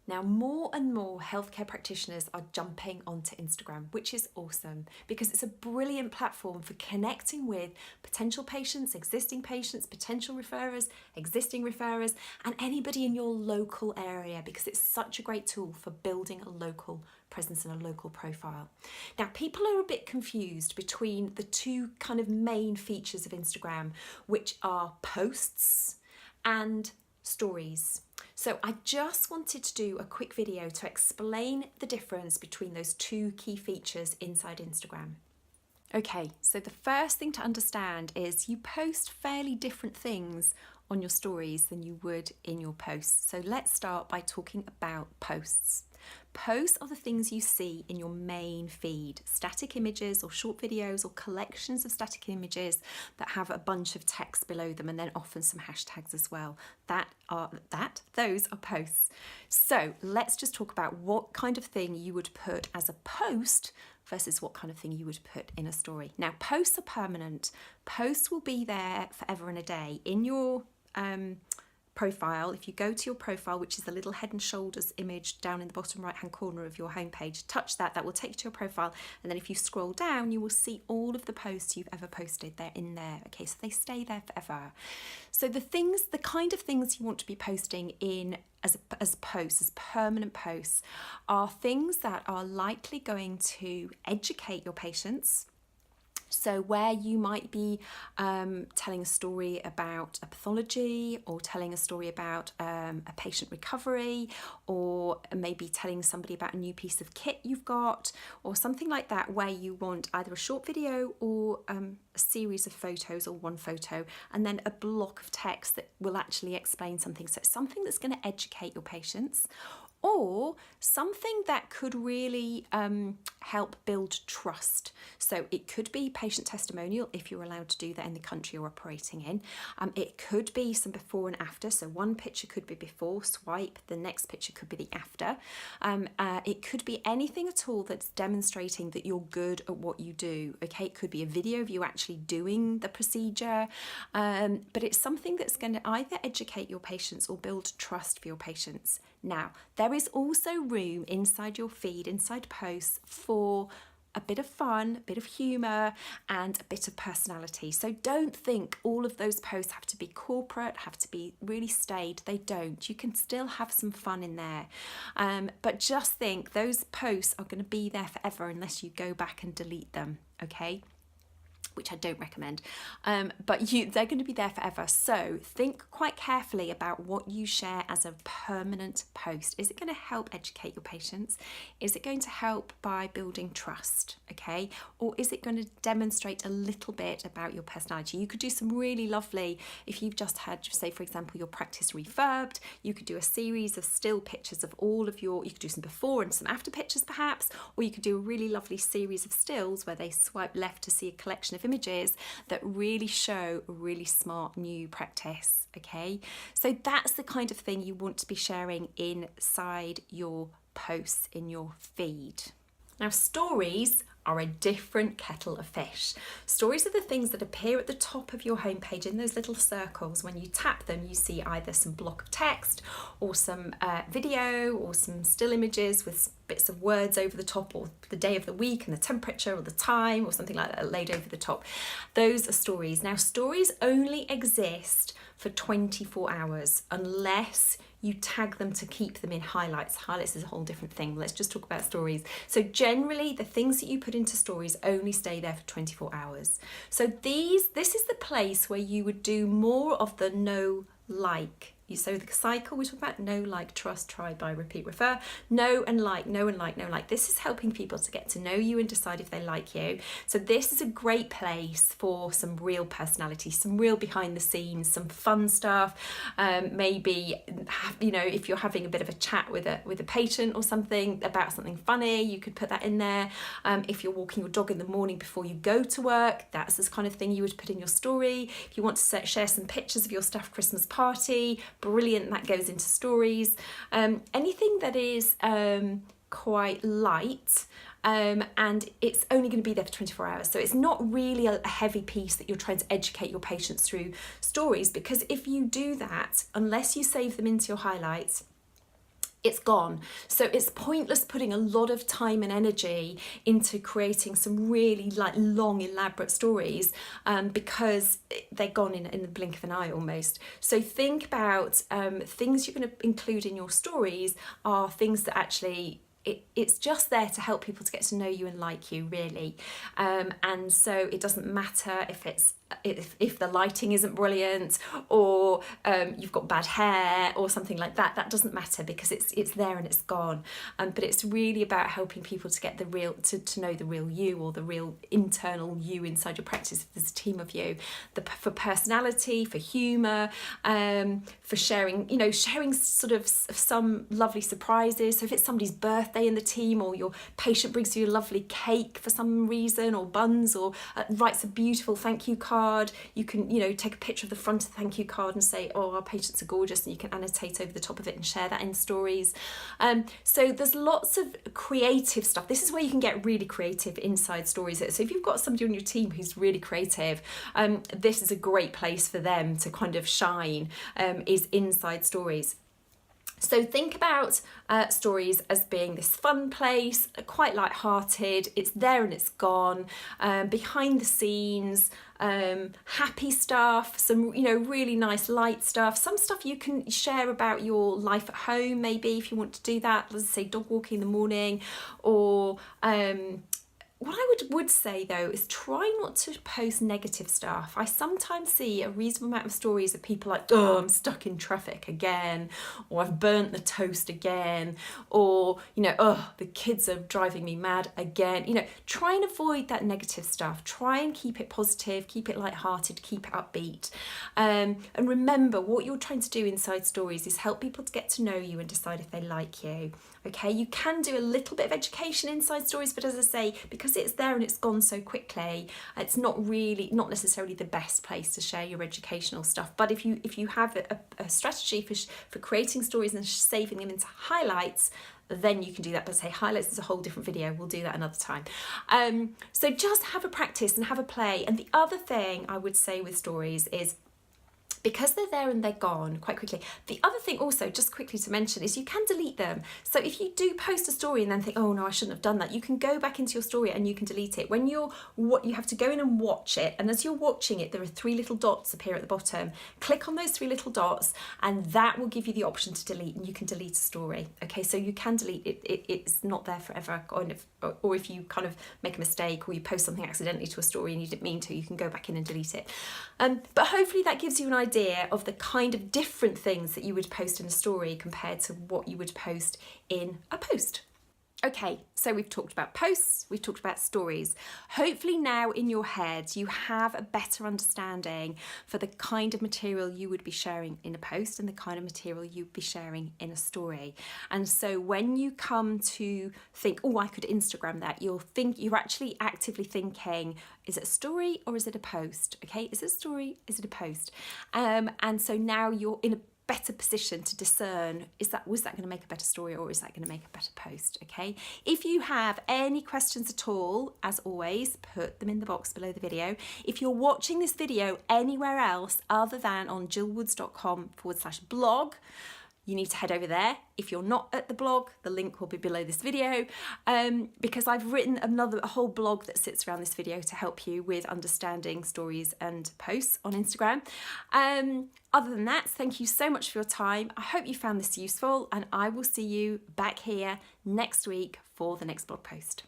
Now, more and more healthcare practitioners are jumping onto Instagram, which is awesome because it's a brilliant platform for connecting with potential patients, potential referrers, existing referrers, and anybody in your local area, because it's such a great tool for building a local presence and a local profile. Now, people are a bit confused between the two kind of main features of Instagram, which are posts and stories. So I just wanted to do a quick video to explain the difference between those two key features inside Instagram. Okay, so the first thing to understand is you post fairly different things on your stories than you would in your posts. So let's start by talking about posts. Posts are the things you see in your main feed, static images or short videos or collections of static images that have a bunch of text below them and then often some hashtags as well. Those are posts. So let's just talk about what kind of thing you would put as a post versus what kind of thing you would put in a story. Now, posts are permanent. Posts will be there forever and a day. In your profile, if you go to your profile, which is the little head and shoulders image down in the bottom right hand corner of your homepage, touch that, that will take you to your profile, and then if you scroll down you will see all of the posts you've ever posted. They're in there. Okay, so they stay there forever. So the kind of things you want to be posting in as posts, as permanent posts, are things that are likely going to educate your patients. So where you might be telling a story about a pathology, or telling a story about a patient recovery, or maybe telling somebody about a new piece of kit you've got, or something like that, where you want either a short video or a series of photos or one photo, and then a block of text that will actually explain something. So it's something that's going to educate your patients, or something that could really help build trust. So it could be patient testimonial, if you're allowed to do that in the country you're operating in. It could be some before and after. So one picture could be before, swipe, the next picture could be the after. It could be anything at all that's demonstrating that you're good at what you do. Okay, it could be a video of you actually doing the procedure, but it's something that's going to either educate your patients or build trust for your patients. Now, there is also room inside your feed, inside posts, for a bit of fun, a bit of humour, and a bit of personality. So don't think all of those posts have to be corporate, have to be really staid. They don't. You can still have some fun in there. But just think those posts are going to be there forever unless you go back and delete them, okay? Which I don't recommend, but they're going to be there forever. So think quite carefully about what you share as a permanent post. Is it going to help educate your patients? Is it going to help by building trust? Okay, or is it going to demonstrate a little bit about your personality? You could do some really lovely, if you've just had, say for example, your practice refurbed, you could do a series of still pictures of all of you could do some before and some after pictures perhaps, or you could do a really lovely series of stills where they swipe left to see a collection of images that really show a really smart new practice. Okay, so that's the kind of thing you want to be sharing inside your posts in your feed. Now, stories are a different kettle of fish. Stories are the things that appear at the top of your homepage in those little circles. When you tap them, you see either some block of text or some video or some still images with bits of words over the top, or the day of the week and the temperature or the time or something like that laid over the top. Those are stories. Now, stories only exist for 24 hours unless you tag them to keep them in highlights. Highlights is a whole different thing. Let's just talk about stories. So generally the things that you put into stories only stay there for 24 hours. So this is the place where you would do more of the know, like. So the cycle, we talk about know, like, trust, try, buy, repeat, refer. Know and like, know and like, know and like. This is helping people to get to know you and decide if they like you. So this is a great place for some real personality, some real behind the scenes, some fun stuff. Maybe, if you're having a bit of a chat with a patient or something about something funny, you could put that in there. If you're walking your dog in the morning before you go to work, that's the kind of thing you would put in your story. If you want to share some pictures of your staff Christmas party, brilliant, that goes into stories. Anything that is quite light, and it's only going to be there for 24 hours. So it's not really a heavy piece that you're trying to educate your patients through stories, because if you do that, unless you save them into your highlights, it's gone. So it's pointless putting a lot of time and energy into creating some really like long, elaborate stories because they're gone in the blink of an eye almost. So think about things you're going to include in your stories are things that actually it's just there to help people to get to know you and like you, really. And so it doesn't matter if the lighting isn't brilliant, or you've got bad hair or something like that. That doesn't matter, because it's there and it's gone. But it's really about helping people to get to know the real you, or the real internal you inside your practice. If there's a team of you, for personality, for humour, for sharing sort of some lovely surprises. So if it's somebody's birthday in the team, or your patient brings you a lovely cake for some reason, or buns, or writes a beautiful thank you card, you can take a picture of the front of the thank you card and say, oh, our patients are gorgeous, and you can annotate over the top of it and share that in stories. So there's lots of creative stuff. This is where you can get really creative inside stories. So if you've got somebody on your team who's really creative, this is a great place for them to kind of shine, is inside stories. So think about stories as being this fun place, quite light-hearted. It's there and it's gone. Behind the scenes, happy stuff, some really nice light stuff. Some stuff you can share about your life at home, maybe, if you want to do that. Let's say dog walking in the morning, or what I would say though is try not to post negative stuff. I sometimes see a reasonable amount of stories of people like, oh, I'm stuck in traffic again, or I've burnt the toast again, or oh, the kids are driving me mad again. Try and avoid that negative stuff. Try and keep it positive, keep it light-hearted, keep it upbeat. And remember, what you're trying to do inside stories is help people to get to know you and decide if they like you. Okay, you can do a little bit of education inside stories, but as I say, because it's there and it's gone so quickly, it's not necessarily the best place to share your educational stuff. But if you have a strategy for creating stories and saving them into highlights, then you can do that. But say highlights is a whole different video. We'll do that another time. So just have a practice and have a play. And the other thing I would say with stories is, because they're there and they're gone quite quickly. The other thing also, just quickly to mention, is you can delete them. So if you do post a story and then think, oh no, I shouldn't have done that, you can go back into your story and you can delete it. When you have to go in and watch it, and as you're watching it, there are 3 little dots appear at the bottom. Click on those 3 little dots, and that will give you the option to delete, and you can delete a story. Okay, so you can delete it. It's not there forever, or if you kind of make a mistake, or you post something accidentally to a story and you didn't mean to, you can go back in and delete it. But hopefully that gives you an idea of the kind of different things that you would post in a story compared to what you would post in a post. Okay, so we've talked about posts, we've talked about stories. Hopefully now in your head you have a better understanding for the kind of material you would be sharing in a post and the kind of material you'd be sharing in a story. And so when you come to think, oh, I could Instagram that, you're actually actively thinking, is it a story or is it a post? Okay, is it a story, is it a post? And so now you're in a better position to discern, was that going to make a better story, or is that going to make a better post? Okay, if you have any questions at all, as always, put them in the box below the video. If you're watching this video anywhere else other than on jillwoods.com/blog, you need to head over there. If you're not at the blog, the link will be below this video, because I've written a whole blog that sits around this video to help you with understanding stories and posts on Instagram. Other than that, thank you so much for your time. I hope you found this useful, and I will see you back here next week for the next blog post.